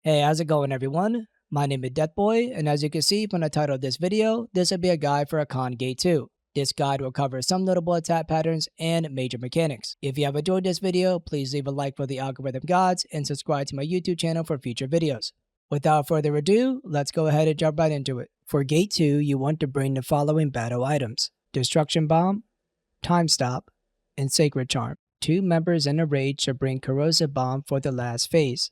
Hey, how's it going everyone? My name is Deathboy, and as you can see from the title of this video, this will be a guide for Akkan Gate 2. This guide will cover some notable attack patterns and major mechanics. If you have enjoyed this video, please leave a like for the algorithm gods and subscribe to my YouTube channel for future videos. Without further ado, let's go ahead and jump right into it. For Gate 2, you want to bring the following battle items: Destruction Bomb, Time Stop, and Sacred Charm. 2 members in a raid should bring Corrosive Bomb for the last phase,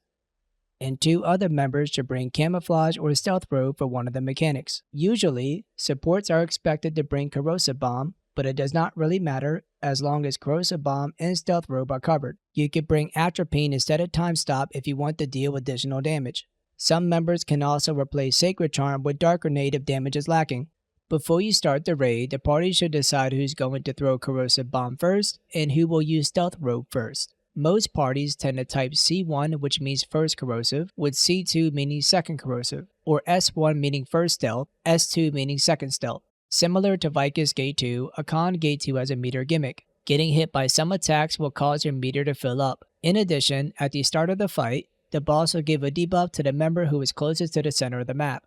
and 2 other members should bring Camouflage or Stealth Robe for one of the mechanics. Usually, supports are expected to bring Corrosive Bomb, but it does not really matter as long as Corrosive Bomb and Stealth Robe are covered. You could bring Atropine instead of Time Stop if you want to deal additional damage. Some members can also replace Sacred Charm with Dark Grenade if damage is lacking. Before you start the raid, the party should decide who's going to throw Corrosive Bomb first and who will use Stealth Robe first. Most parties tend to type C1, which means first corrosive, with C2 meaning second corrosive, or S1 meaning first stealth, S2 meaning second stealth. Similar to Vicus Gate 2, Akkan Gate 2 has a meter gimmick. Getting hit by some attacks will cause your meter to fill up. In addition, at the start of the fight, the boss will give a debuff to the member who is closest to the center of the map.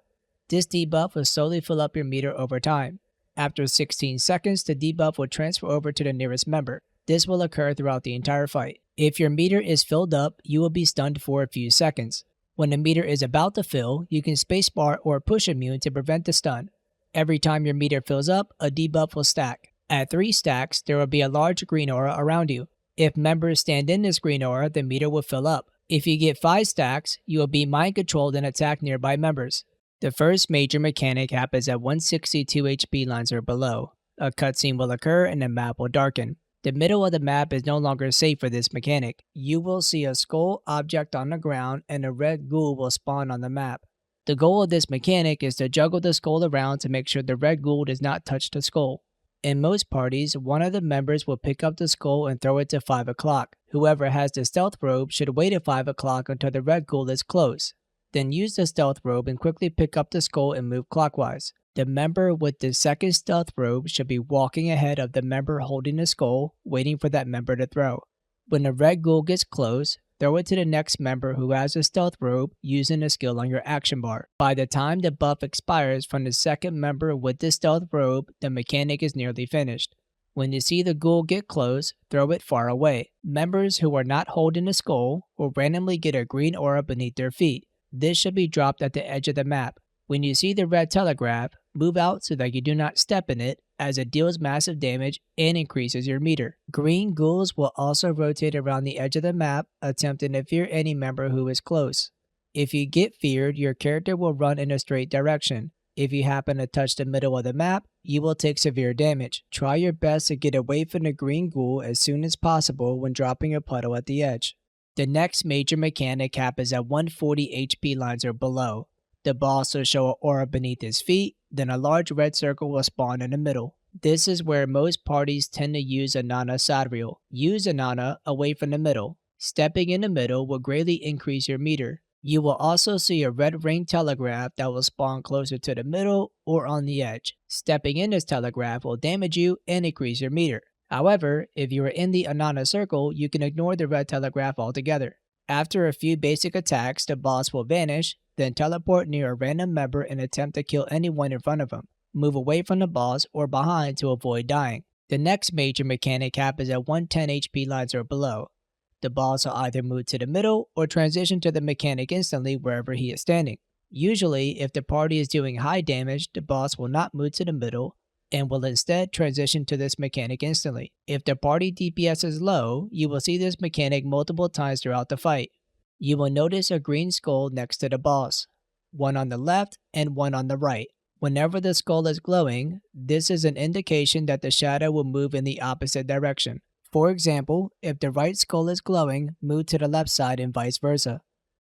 This debuff will slowly fill up your meter over time. After 16 seconds, the debuff will transfer over to the nearest member. This will occur throughout the entire fight. If your meter is filled up, you will be stunned for a few seconds. When the meter is about to fill, you can spacebar or push immune to prevent the stun. Every time your meter fills up, a debuff will stack. At 3 stacks, there will be a large green aura around you. If members stand in this green aura, the meter will fill up. If you get 5 stacks, you will be mind controlled and attack nearby members. The first major mechanic happens at 162 HP lines or below. A cutscene will occur and the map will darken. The middle of the map is no longer safe for this mechanic. You will see a skull object on the ground and a red ghoul will spawn on the map. The goal of this mechanic is to juggle the skull around to make sure the red ghoul does not touch the skull. In most parties, one of the members will pick up the skull and throw it to 5 o'clock. Whoever has the stealth robe should wait at 5 o'clock until the red ghoul is close. Then use the stealth robe and quickly pick up the skull and move clockwise. The member with the second stealth robe should be walking ahead of the member holding the skull, waiting for that member to throw. When the red ghoul gets close, throw it to the next member who has a stealth robe using a skill on your action bar. By the time the buff expires from the second member with the stealth robe, the mechanic is nearly finished. When you see the ghoul get close, throw it far away. Members who are not holding the skull will randomly get a green aura beneath their feet. This should be dropped at the edge of the map. When you see the red telegraph, move out so that you do not step in it, as it deals massive damage and increases your meter. Green ghouls will also rotate around the edge of the map, attempting to fear any member who is close. If you get feared, your character will run in a straight direction. If you happen to touch the middle of the map, you will take severe damage. Try your best to get away from the green ghoul as soon as possible when dropping a puddle at the edge. The next major mechanic happens at 140 HP lines or below. The boss will show an aura beneath his feet, then a large red circle will spawn in the middle. This is where most parties tend to use Anana Sadriel. Use Anana away from the middle. Stepping in the middle will greatly increase your meter. You will also see a red ring telegraph that will spawn closer to the middle or on the edge. Stepping in this telegraph will damage you and increase your meter. However, if you are in the Anana circle, you can ignore the red telegraph altogether. After a few basic attacks, the boss will vanish, then teleport near a random member and attempt to kill anyone in front of him. Move away from the boss or behind to avoid dying. The next major mechanic happens at 110 HP lines or below. The boss will either move to the middle or transition to the mechanic instantly wherever he is standing. Usually, if the party is doing high damage, the boss will not move to the middle and will instead transition to this mechanic instantly. If the party DPS is low, you will see this mechanic multiple times throughout the fight. You will notice a green skull next to the boss, one on the left and one on the right. Whenever the skull is glowing, this is an indication that the shadow will move in the opposite direction. For example, if the right skull is glowing, move to the left side and vice versa.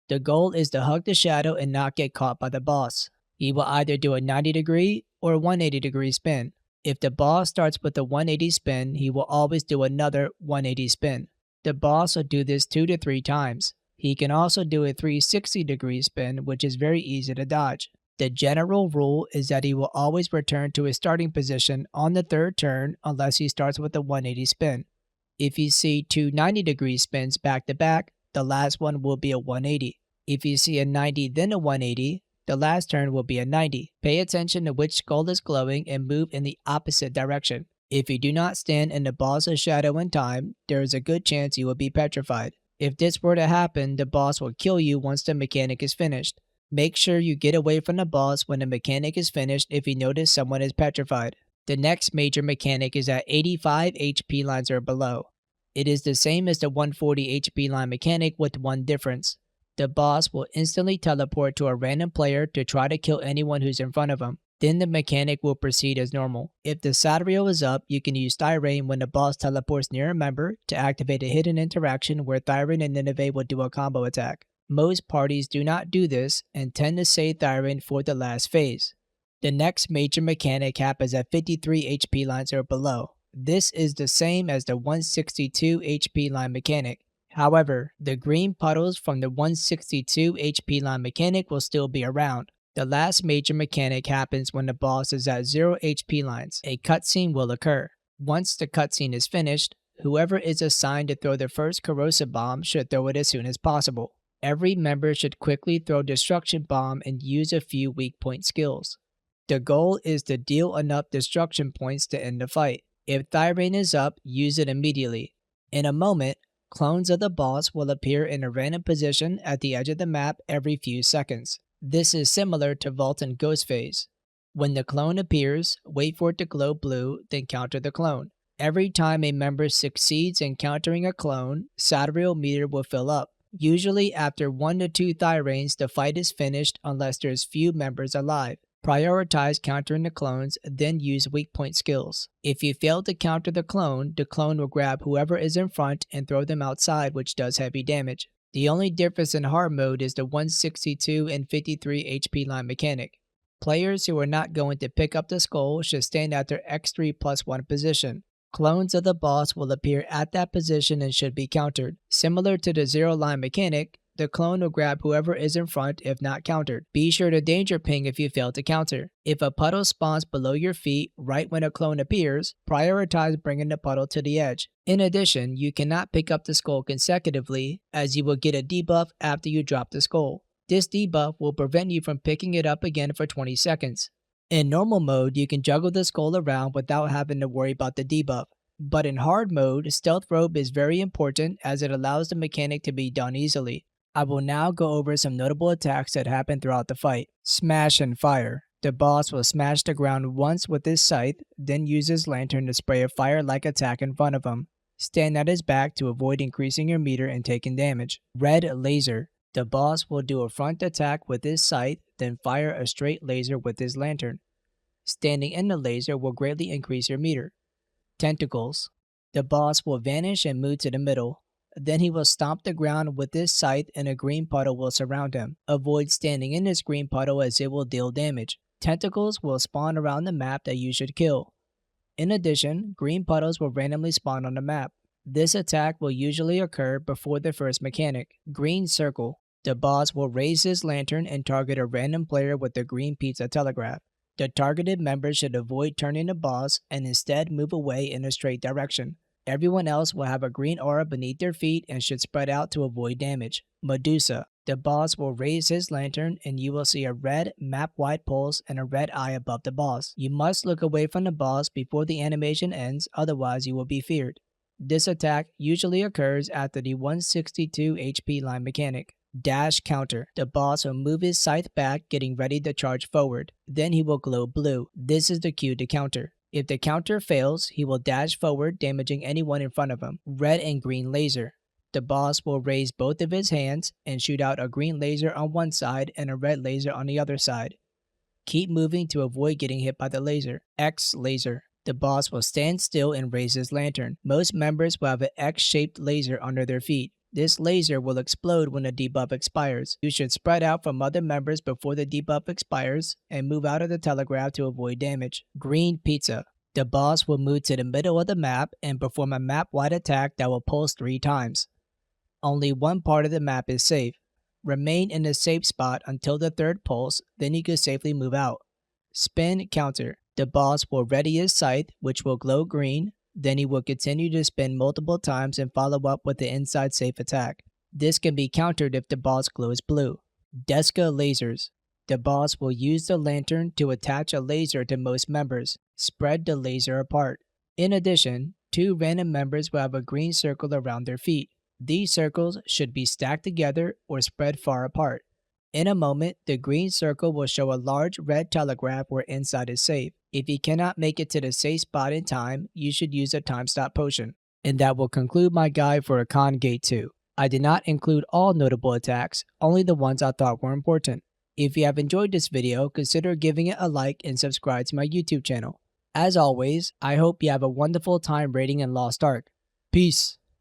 The goal is to hug the shadow and not get caught by the boss. He will either do a 90-degree or 180-degree spin. If the boss starts with a 180 spin, he will always do another 180 spin. The boss will do this 2 to 3 times. He can also do a 360-degree spin, which is very easy to dodge. The general rule is that he will always return to his starting position on the 3rd turn unless he starts with a 180 spin. If you see 2 90-degree spins back to back, the last one will be a 180. If you see a 90 then a 180, the last turn will be a 90. Pay attention to which skull is glowing and move in the opposite direction. If you do not stand in the boss's shadow in time, there is a good chance you will be petrified. If this were to happen, the boss will kill you once the mechanic is finished. Make sure you get away from the boss when the mechanic is finished if you notice someone is petrified. The next major mechanic is at 85 HP lines or below. It is the same as the 140 HP line mechanic with one difference. The boss will instantly teleport to a random player to try to kill anyone who's in front of him. Then the mechanic will proceed as normal. If the Sadrio is up, you can use Thyrane when the boss teleports near a member to activate a hidden interaction where Thyrane and Nineveh will do a combo attack. Most parties do not do this and tend to save Thyrane for the last phase. The next major mechanic happens at 53 HP lines or below. This is the same as the 162 HP line mechanic. However, the green puddles from the 162 HP line mechanic will still be around. The last major mechanic happens when the boss is at 0 HP lines. A cutscene will occur. Once the cutscene is finished, whoever is assigned to throw the first corrosive bomb should throw it as soon as possible. Every member should quickly throw destruction bomb and use a few weak point skills. The goal is to deal enough destruction points to end the fight. If Thyrane is up, use it immediately. In a moment, clones of the boss will appear in a random position at the edge of the map every few seconds. This is similar to Vault and Ghost Phase. When the clone appears, wait for it to glow blue, then counter the clone. Every time a member succeeds in countering a clone, Sadrio meter will fill up. Usually after 1 to 2 Thyranes, the fight is finished unless there's few members alive. Prioritize countering the clones, then use weak point skills. If you fail to counter the clone will grab whoever is in front and throw them outside, which does heavy damage. The only difference in hard mode is the 162 and 53 HP line mechanic. Players who are not going to pick up the skull should stand at their X3+1 position. Clones of the boss will appear at that position and should be countered. Similar to the 0 line mechanic, the clone will grab whoever is in front if not countered. Be sure to danger ping if you fail to counter. If a puddle spawns below your feet right when a clone appears, prioritize bringing the puddle to the edge. In addition, you cannot pick up the skull consecutively, as you will get a debuff after you drop the skull. This debuff will prevent you from picking it up again for 20 seconds. In normal mode, you can juggle the skull around without having to worry about the debuff. But in hard mode, Stealth Robe is very important as it allows the mechanic to be done easily. I will now go over some notable attacks that happen throughout the fight. Smash and Fire. The boss will smash the ground once with his scythe, then use his lantern to spray a fire-like attack in front of him. Stand at his back to avoid increasing your meter and taking damage. Red Laser. The boss will do a front attack with his scythe, then fire a straight laser with his lantern. Standing in the laser will greatly increase your meter. Tentacles. The boss will vanish and move to the middle. Then he will stomp the ground with his scythe and a green puddle will surround him. Avoid standing in this green puddle as it will deal damage. Tentacles will spawn around the map that you should kill. In addition, green puddles will randomly spawn on the map. This attack will usually occur before the first mechanic. Green Circle. The boss will raise his lantern and target a random player with the green pizza telegraph. The targeted member should avoid turning the boss and instead move away in a straight direction. Everyone else will have a green aura beneath their feet and should spread out to avoid damage. Medusa. The boss will raise his lantern and you will see a red map-wide pulse and a red eye above the boss. You must look away from the boss before the animation ends, otherwise you will be feared. This attack usually occurs after the 162 HP line mechanic. Dash Counter. The boss will move his scythe back, getting ready to charge forward. Then he will glow blue. This is the cue to counter. If the counter fails, he will dash forward, damaging anyone in front of him. Red and Green Laser. The boss will raise both of his hands and shoot out a green laser on one side and a red laser on the other side. Keep moving to avoid getting hit by the laser. X Laser. The boss will stand still and raise his lantern. Most members will have an X-shaped laser under their feet. This laser will explode when the debuff expires. You should spread out from other members before the debuff expires and move out of the telegraph to avoid damage. Green Pizza. The boss will move to the middle of the map and perform a map-wide attack that will pulse 3 times. Only one part of the map is safe. Remain in the safe spot until the 3rd pulse, then you can safely move out. Spin Counter. The boss will ready his scythe, which will glow green. Then he will continue to spin multiple times and follow up with the inside safe attack. This can be countered if the boss glows blue. Deska lasers. The boss will use the lantern to attach a laser to most members, spread the laser apart. In addition, 2 random members will have a green circle around their feet. These circles should be stacked together or spread far apart. In a moment, the green circle will show a large red telegraph where inside is safe. If you cannot make it to the safe spot in time, you should use a time stop potion. And that will conclude my guide for Akkan Gate 2. I did not include all notable attacks, only the ones I thought were important. If you have enjoyed this video, consider giving it a like and subscribe to my YouTube channel. As always, I hope you have a wonderful time raiding in Lost Ark. Peace!